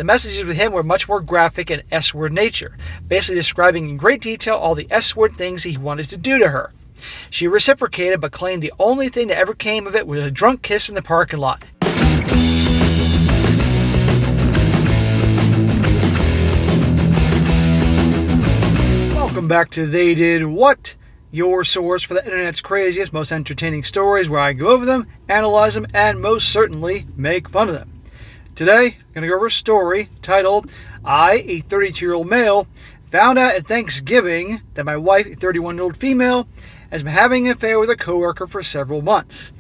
The messages with him were much more graphic and S-word nature, basically describing in great detail all the S-word things he wanted to do to her. She reciprocated, but claimed the only thing that ever came of it was a drunk kiss in the parking lot. Welcome back to They Did What? Your source for the internet's craziest, most entertaining stories, where I go over them, analyze them, and most certainly make fun of them. Today, I'm going to go over a story titled, I, a 32-year-old male, found out at Thanksgiving that my wife, a 31-year-old female, has been having an affair with a coworker for several months.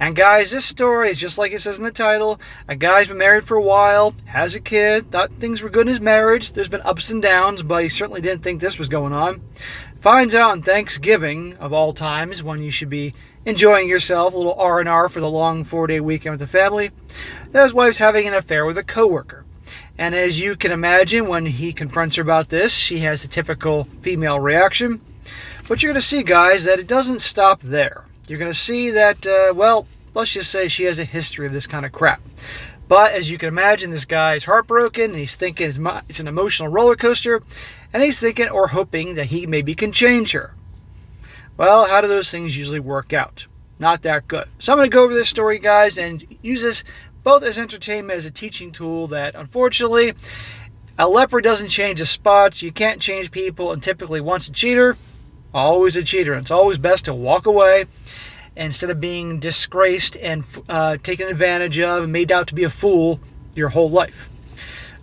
And guys, this story is just like it says in the title. A guy's been married for a while, has a kid, thought things were good in his marriage. There's been ups and downs, but he certainly didn't think this was going on. Finds out on Thanksgiving, of all times, when you should be enjoying yourself, a little R&R for the long 4-day weekend with the family, that his wife's having an affair with a coworker. And as you can imagine, when he confronts her about this, she has the typical female reaction. But you're going to see, guys, that it doesn't stop there. You're going to see that, let's just say she has a history of this kind of crap. But as you can imagine, this guy is heartbroken, and he's thinking it's an emotional roller coaster, and he's thinking or hoping that he maybe can change her. Well, how do those things usually work out? Not that good. So I'm going to go over this story, guys, and use this both as entertainment as a teaching tool that, unfortunately, a leopard doesn't change his spots. You can't change people, and typically once a cheater, always a cheater. And it's always best to walk away instead of being disgraced and taken advantage of and made out to be a fool your whole life.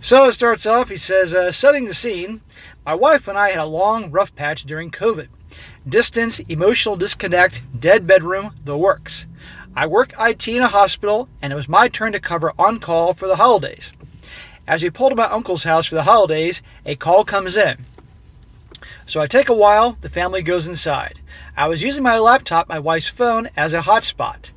So it starts off, he says, setting the scene, my wife and I had a long, rough patch during COVID. Distance, emotional disconnect, dead bedroom, the works. I work IT in a hospital, and it was my turn to cover on-call for the holidays. As we pulled to my uncle's house for the holidays, a call comes in. So I take a while, the family goes inside. I was using my laptop, my wife's phone, as a hotspot.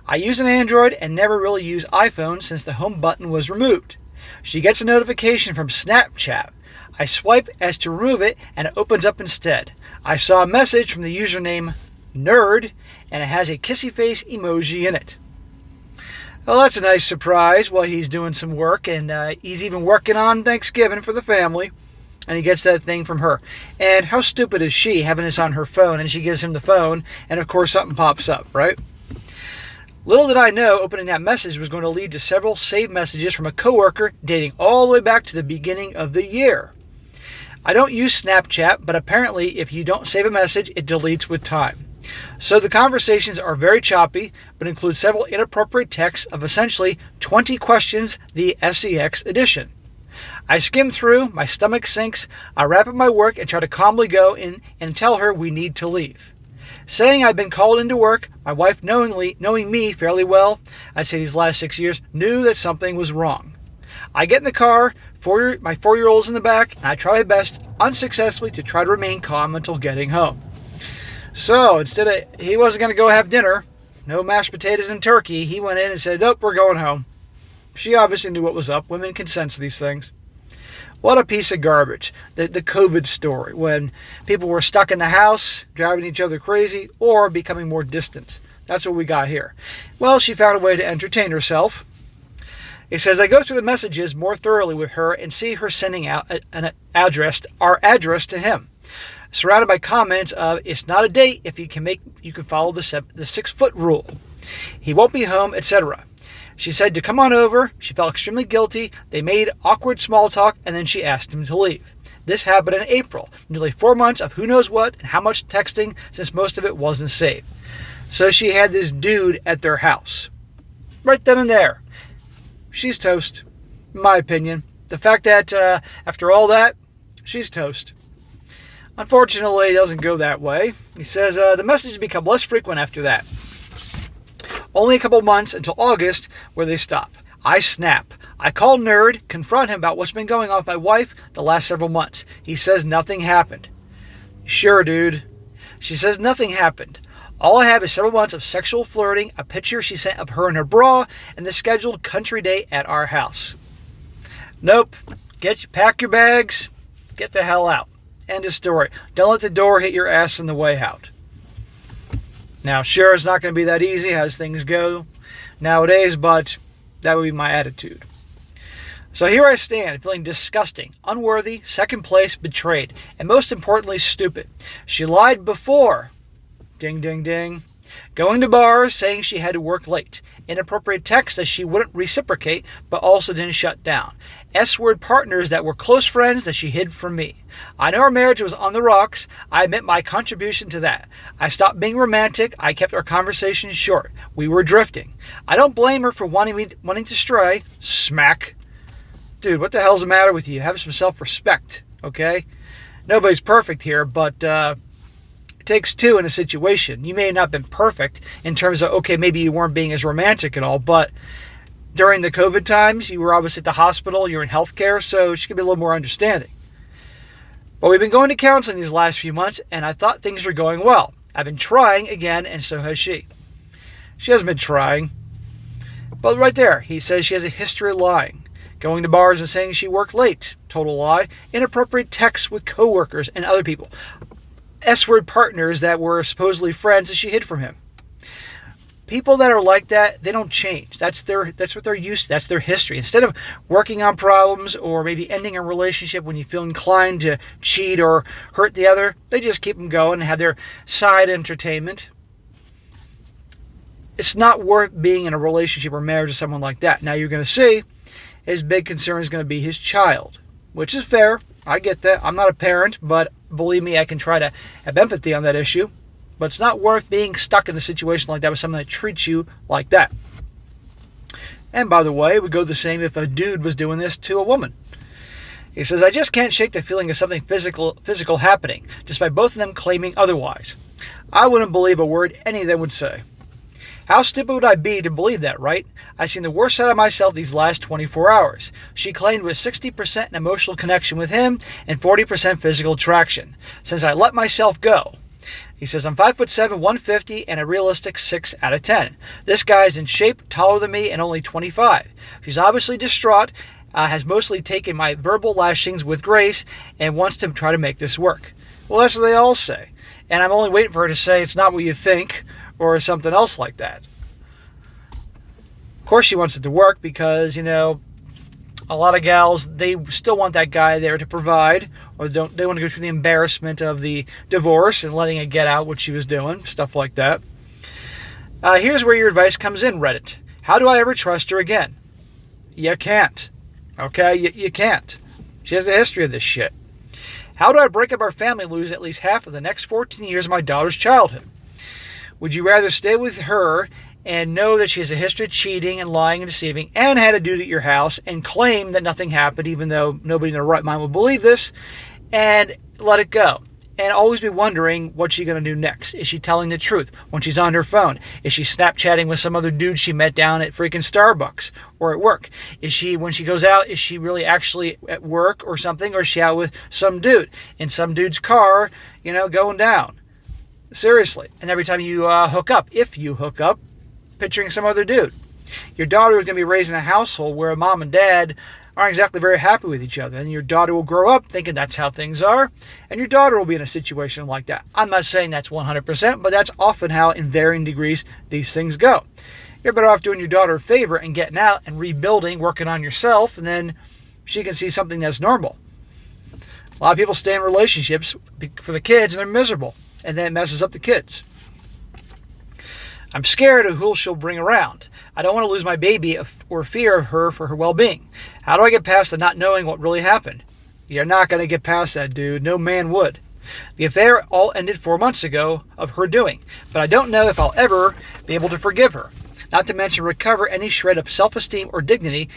I use an Android and never really use iPhone since the home button was removed. She gets a notification from Snapchat. I swipe as to remove it, and it opens up instead. I saw a message from the username Nerd, and it has a kissy face emoji in it. Well, that's a nice surprise while he's doing some work, and he's even working on Thanksgiving for the family, and he gets that thing from her. And how stupid is she having this on her phone, and she gives him the phone, and of course something pops up, right? Little did I know opening that message was going to lead to several saved messages from a coworker dating all the way back to the beginning of the year. I don't use Snapchat, but apparently if you don't save a message, it deletes with time. So the conversations are very choppy, but include several inappropriate texts of essentially 20 questions, the SEX edition. I skim through, my stomach sinks, I wrap up my work and try to calmly go in and tell her we need to leave. Saying I've been called into work, my wife knowing me fairly well, I'd say these last 6 years, knew that something was wrong. I get in the car, my 4-year-old's in the back, and I try my best, unsuccessfully, to try to remain calm until getting home. So, he wasn't going to go have dinner, no mashed potatoes and turkey, he went in and said, nope, we're going home. She obviously knew what was up. Women can sense these things. What a piece of garbage. The COVID story, when people were stuck in the house, driving each other crazy, or becoming more distant. That's what we got here. Well, she found a way to entertain herself. It says, I go through the messages more thoroughly with her and see her sending out our address to him. Surrounded by comments of, it's not a date if you can follow the 6-foot rule. He won't be home, etc. She said to come on over. She felt extremely guilty. They made awkward small talk, and then she asked him to leave. This happened in April. Nearly 4 months of who knows what and how much texting, since most of it wasn't saved. So she had this dude at their house. Right then and there. She's toast, in my opinion. The fact that after all that, she's toast. Unfortunately, it doesn't go that way. He says the messages become less frequent after that. Only a couple months until August where they stop. I snap. I call Nerd, confront him about what's been going on with my wife the last several months. He says nothing happened. Sure, dude. She says nothing happened. All I have is several months of sexual flirting, a picture she sent of her in her bra, and the scheduled country day at our house. Nope. Pack your bags, get the hell out. End of story. Don't let the door hit your ass on the way out. Now, sure, it's not going to be that easy as things go nowadays, but that would be my attitude. So here I stand, feeling disgusting, unworthy, second place, betrayed, and most importantly, stupid. She lied before. Ding, ding, ding. Going to bars, saying she had to work late. Inappropriate texts that she wouldn't reciprocate, but also didn't shut down. S-word partners that were close friends that she hid from me. I know our marriage was on the rocks. I admit my contribution to that. I stopped being romantic. I kept our conversations short. We were drifting. I don't blame her for wanting to stray. Smack. Dude, what the hell's the matter with you? Have some self-respect, okay? Nobody's perfect here, but it takes two in a situation. You may not have been perfect in terms of, okay, maybe you weren't being as romantic and all, but during the COVID times, you were obviously at the hospital, you're in healthcare, so she could be a little more understanding. But we've been going to counseling these last few months, and I thought things were going well. I've been trying again, and so has she. She hasn't been trying. But right there, he says she has a history of lying. Going to bars and saying she worked late. Total lie. Inappropriate texts with coworkers and other people. S-word partners that were supposedly friends that she hid from him. People that are like that, they don't change. That's what they're used to. That's their history. Instead of working on problems or maybe ending a relationship when you feel inclined to cheat or hurt the other, they just keep them going and have their side entertainment. It's not worth being in a relationship or marriage with someone like that. Now you're going to see his big concern is going to be his child, which is fair. I get that. I'm not a parent, but believe me, I can try to have empathy on that issue. But it's not worth being stuck in a situation like that with someone that treats you like that. And by the way, it would go the same if a dude was doing this to a woman. He says, I just can't shake the feeling of something physical happening, despite both of them claiming otherwise. I wouldn't believe a word any of them would say. How stupid would I be to believe that, right? I've seen the worst side of myself these last 24 hours. She claimed with 60% an emotional connection with him and 40% physical attraction. Since I let myself go. He says, I'm 5'7", 150, and a realistic 6 out of 10. This guy's in shape, taller than me, and only 25. She's obviously distraught, has mostly taken my verbal lashings with grace, and wants to try to make this work. Well, that's what they all say. And I'm only waiting for her to say it's not what you think, or something else like that. Of course she wants it to work because, a lot of gals, they still want that guy there to provide, or they want to go through the embarrassment of the divorce and letting it get out what she was doing, stuff like that. Here's where your advice comes in, Reddit. How do I ever trust her again? You can't. Okay? You can't. She has a history of this shit. How do I break up our family and lose at least half of the next 14 years of my daughter's childhood? Would you rather stay with her and know that she has a history of cheating and lying and deceiving and had a dude at your house and claim that nothing happened, even though nobody in their right mind would believe this, and let it go? And always be wondering what's she going to do next. Is she telling the truth when she's on her phone? Is she Snapchatting with some other dude she met down at freaking Starbucks or at work? Is she, when she goes out, is she really actually at work or something? Or is she out with some dude in some dude's car, going down? Seriously. And every time you hook up, if you hook up, picturing some other dude. Your daughter is going to be raised in a household where mom and dad aren't exactly very happy with each other. And your daughter will grow up thinking that's how things are. And your daughter will be in a situation like that. I'm not saying that's 100%, but that's often how, in varying degrees, these things go. You're better off doing your daughter a favor and getting out and rebuilding, working on yourself, and then she can see something that's normal. A lot of people stay in relationships for the kids and they're miserable. And then it messes up the kids. I'm scared of who she'll bring around. I don't want to lose my baby or fear of her for her well-being. How do I get past the not knowing what really happened? You're not going to get past that, dude. No man would. The affair all ended 4 months ago of her doing, but I don't know if I'll ever be able to forgive her. Not to mention recover any shred of self-esteem or dignity,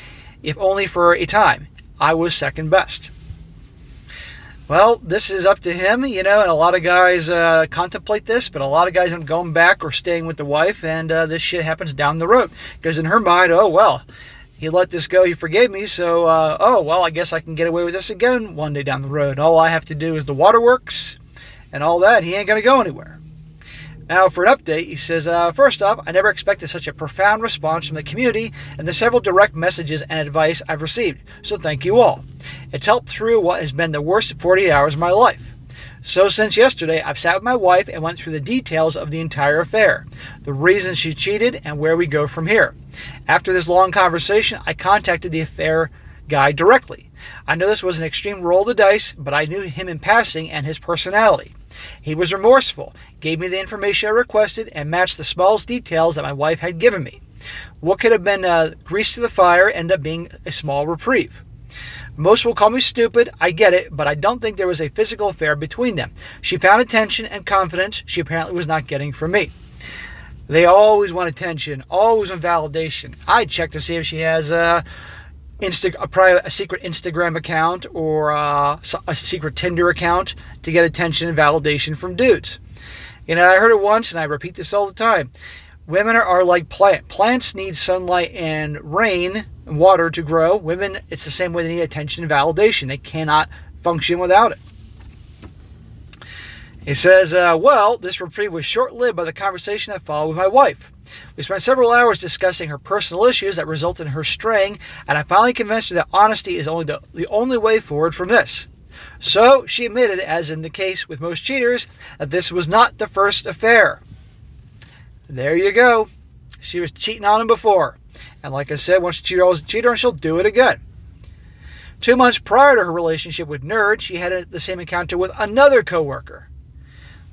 if only for a time. I was second best. Well, this is up to him, and a lot of guys contemplate this, but a lot of guys end up going back or staying with the wife, and this shit happens down the road. Because in her mind, oh, well, he let this go, he forgave me, so, I guess I can get away with this again one day down the road. All I have to do is the waterworks and all that, he ain't going to go anywhere. Now, for an update, he says, first off, I never expected such a profound response from the community and the several direct messages and advice I've received, so thank you all. It's helped through what has been the worst 48 hours of my life. So since yesterday, I've sat with my wife and went through the details of the entire affair, the reasons she cheated, and where we go from here. After this long conversation, I contacted the affair guy directly. I know this was an extreme roll of the dice, but I knew him in passing and his personality. He was remorseful, gave me the information I requested, and matched the smallest details that my wife had given me. What could have been grease to the fire ended up being a small reprieve. Most will call me stupid, I get it, but I don't think there was a physical affair between them. She found attention and confidence she apparently was not getting from me. They always want attention, always want validation. I'd check to see if she has a secret Instagram account or a secret Tinder account to get attention and validation from dudes. I heard it once, and I repeat this all the time. Women are like plants. Plants need sunlight and rain and water to grow. Women, it's the same way they need attention and validation. They cannot function without it. He says, this reprieve was short-lived by the conversation that followed with my wife. We spent several hours discussing her personal issues that resulted in her straying, and I finally convinced her that honesty is the only way forward from this. So she admitted, as in the case with most cheaters, that this was not the first affair. There you go. She was cheating on him before. And like I said, once a cheater, always a cheater, and she'll do it again. 2 months prior to her relationship with Nerd, she had the same encounter with another coworker.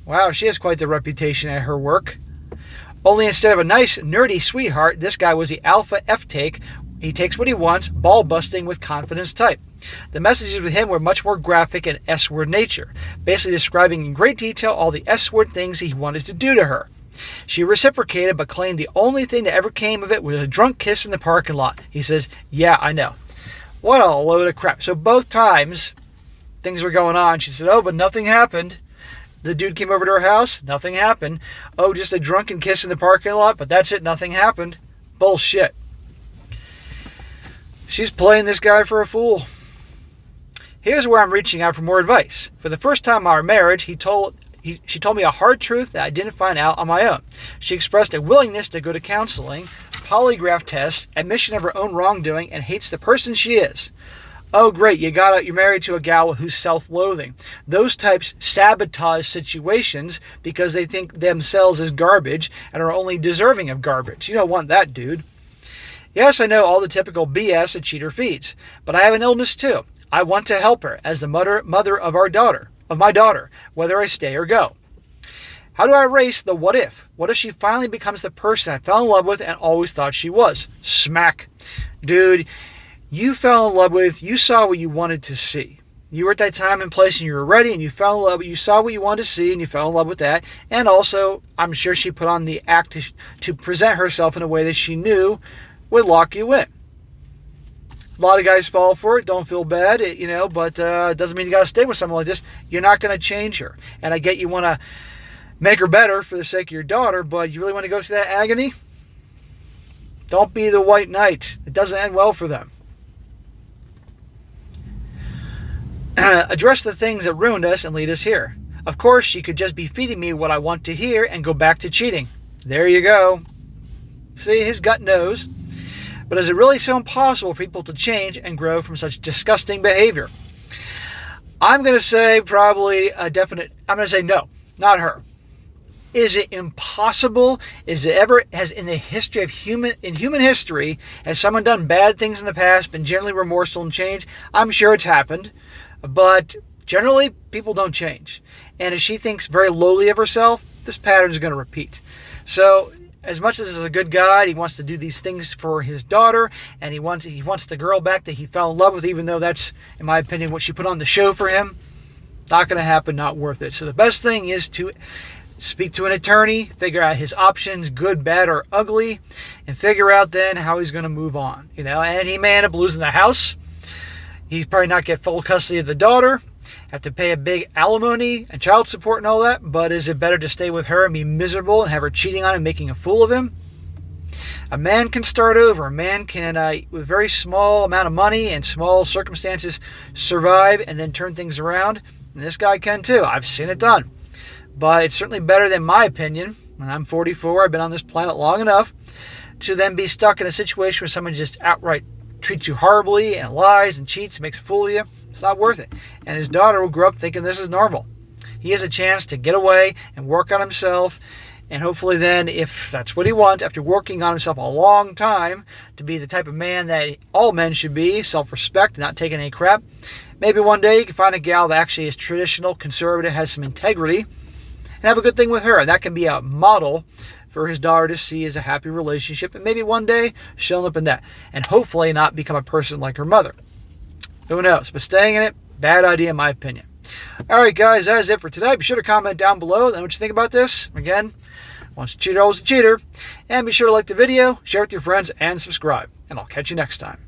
Wow, she has quite the reputation at her work. Only instead of a nice, nerdy sweetheart, this guy was the alpha F-take. He takes what he wants, ball-busting with confidence type. The messages with him were much more graphic and S-word nature, basically describing in great detail all the S-word things he wanted to do to her. She reciprocated, but claimed the only thing that ever came of it was a drunk kiss in the parking lot. He says, yeah, I know. What a load of crap. So both times things were going on. She said, but nothing happened. The dude came over to her house. Nothing happened. Just a drunken kiss in the parking lot, but that's it. Nothing happened. Bullshit. She's playing this guy for a fool. Here's where I'm reaching out for more advice. For the first time in our marriage, she told me a hard truth that I didn't find out on my own. She expressed a willingness to go to counseling, polygraph tests, admission of her own wrongdoing, and hates the person she is. Oh, great, you're married to a gal who's self-loathing. Those types sabotage situations because they think themselves as garbage and are only deserving of garbage. You don't want that, dude. Yes, I know all the typical BS a cheater feeds, but I have an illness too. I want to help her as the mother of my daughter, whether I stay or go. How do I erase the what if? What if she finally becomes the person I fell in love with and always thought she was? Smack. Dude, you fell in love with, you saw what you wanted to see. You were at that time and place and you were ready and you fell in love, you saw what you wanted to see and you fell in love with that. And also, I'm sure she put on the act to present herself in a way that she knew would lock you in. A lot of guys fall for it, don't feel bad, but it doesn't mean you got to stay with someone like this. You're not going to change her. And I get you want to make her better for the sake of your daughter, but you really want to go through that agony? Don't be the white knight. It doesn't end well for them. Address the things that ruined us and lead us here. Of course, she could just be feeding me what I want to hear and go back to cheating. There you go. See, his gut knows. But is it really so impossible for people to change and grow from such disgusting behavior? I'm going to say probably a definite, I'm going to say no, not her. Is it impossible? Has in the history of human history, has someone done bad things in the past, been generally remorseful and changed? I'm sure it's happened, but generally people don't change. And if she thinks very lowly of herself, this pattern is going to repeat. So as much as this is a good guy, he wants to do these things for his daughter, and he wants the girl back that he fell in love with, even though that's, in my opinion, what she put on the show for him. Not going to happen, not worth it. So the best thing is to speak to an attorney, figure out his options, good, bad, or ugly, and figure out then how he's going to move on. And he may end up losing the house. He's probably not get full custody of the daughter, have to pay a big alimony and child support and all that, but is it better to stay with her and be miserable and have her cheating on him, making a fool of him? A man can start over. A man can, with a very small amount of money and small circumstances, survive and then turn things around. And this guy can too. I've seen it done. But it's certainly better than my opinion. When I'm 44, I've been on this planet long enough to then be stuck in a situation where someone just outright treats you horribly and lies and cheats, makes a fool of you. It's not worth it. And his daughter will grow up thinking this is normal. He has a chance to get away and work on himself And hopefully then, if that's what he wants, after working on himself a long time to be the type of man that all men should be, self-respect, not taking any crap, maybe one day you can find a gal that actually is traditional, conservative, has some integrity, and have a good thing with her. And that can be a model for his daughter to see as a happy relationship. And maybe one day she'll end up in that. And hopefully not become a person like her mother. Who knows? But staying in it, bad idea in my opinion. Alright guys, that is it for today. Be sure to comment down below and what you think about this. Again, once a cheater, always a cheater. And be sure to like the video, share it with your friends, and subscribe. And I'll catch you next time.